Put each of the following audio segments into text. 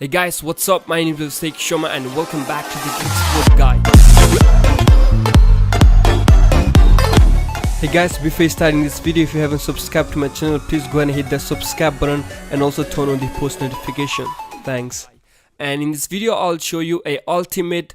Hey guys, what's up? My name is Sheikh Shoma and welcome back to the Geeksport Guide. Hey guys, before starting this video, if you haven't subscribed to my channel, please go ahead and hit the subscribe button and also turn on the post notification. Thanks. And in this video, I'll show you a ultimate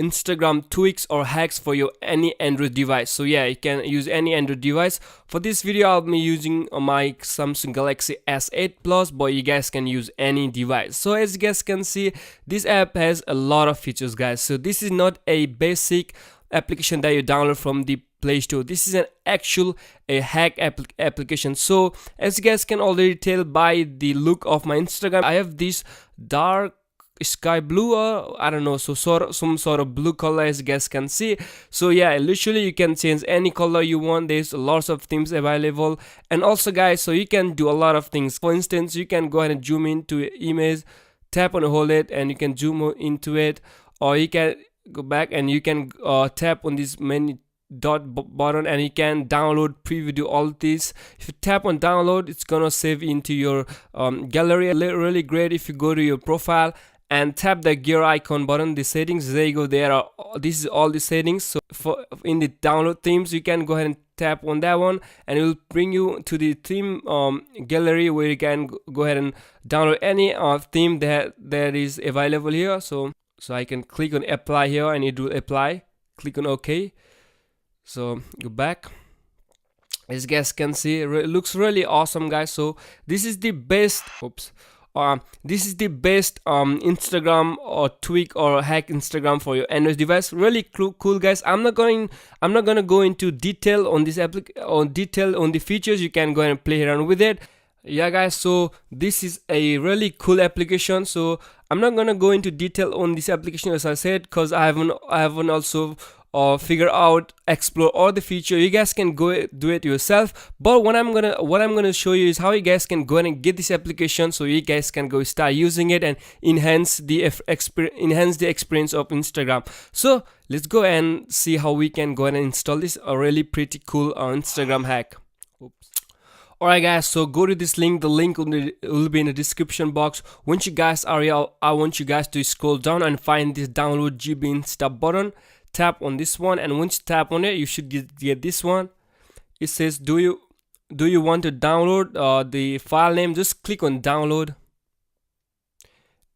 Instagram tweaks or hacks for your any Android device. So yeah, you can use any Android device. For this video, I'll be using my Samsung Galaxy S8 Plus, but you guys can use any device. So as you guys can see, this app has a lot of features, guys. So this is not a basic application that you download from the Play Store. This is an actual hack application. So as you guys can already tell by the look of my Instagram, I have this dark sky blue, or I don't know, so some sort of blue color, as you guys can see. So yeah, literally you can change any color you want. There's lots of themes available, and also guys, so you can do a lot of things. For instance, you can go ahead and zoom into your image, tap on hold it, and you can zoom into it, or you can go back and you can tap on this menu button and you can download, preview, do all this. If you tap on download, it's gonna save into your gallery. Really great. If you go to your profile and tap the gear icon button, the settings, there you go. This is all the settings. So for in the download themes, you can go ahead and tap on that one and it will bring you to the theme gallery, where you can go ahead and download any theme that is available here. So I can click on apply here and it will apply. Click on OK. So go back. As you guys can see, it looks really awesome, guys. So this is the best this is the best Instagram or tweak or hack Instagram for your Android device. Really cool, guys. I'm not gonna go into detail on this on the features. You can go ahead and play around with it. Yeah guys, so this is a really cool application. So I'm not gonna go into detail on this application, as I said, because I haven't also figure out, explore all the feature. You guys can go do it yourself, but what I'm gonna show you is how you guys can go ahead and get this application, so you guys can go start using it and enhance the experience of Instagram. So let's go and see how we can go ahead and install this really pretty cool Instagram hack. Alright guys, so go to this link. The link will be in the description box. Once you guys are here, I want you guys to scroll down and find this download GB Insta button. Tap on this one, and once you tap on it, you should get this one. It says, do you want to download the file name? Just click on download.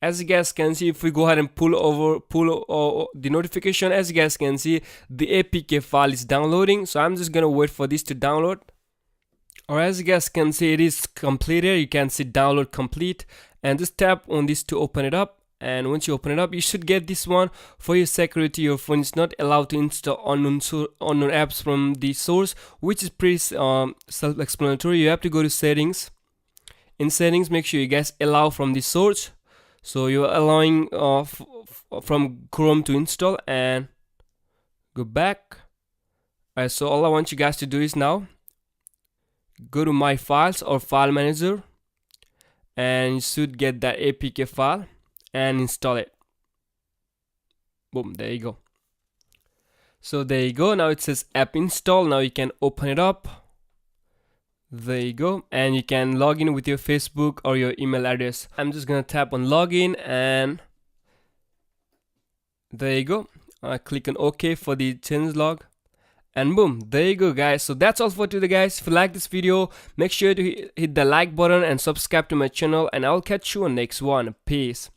As you guys can see, if we go ahead and pull the notification, as you guys can see, the APK file is downloading. So I'm just gonna wait for this to download. Or as you guys can see, it is completed. You can see download complete, and just tap on this to open it up. And once you open it up, you should get this one. For your security, your phone is not allowed to install unknown apps from the source, which is pretty self-explanatory. You have to go to settings. In settings, make sure you guys allow from the source. So you're allowing from Chrome to install, and go back. Alright, so all I want you guys to do is now go to my files or file manager, and you should get that APK file and install it. Boom, there you go. So there you go. Now it says app install. Now you can open it up. There you go, and you can log in with your Facebook or your email address. I'm just gonna tap on login, and there you go. Click on OK for the change log. And boom, there you go, guys. So that's all for today, guys. If you like this video, make sure to hit the like button and subscribe to my channel, and I'll catch you on next one. Peace.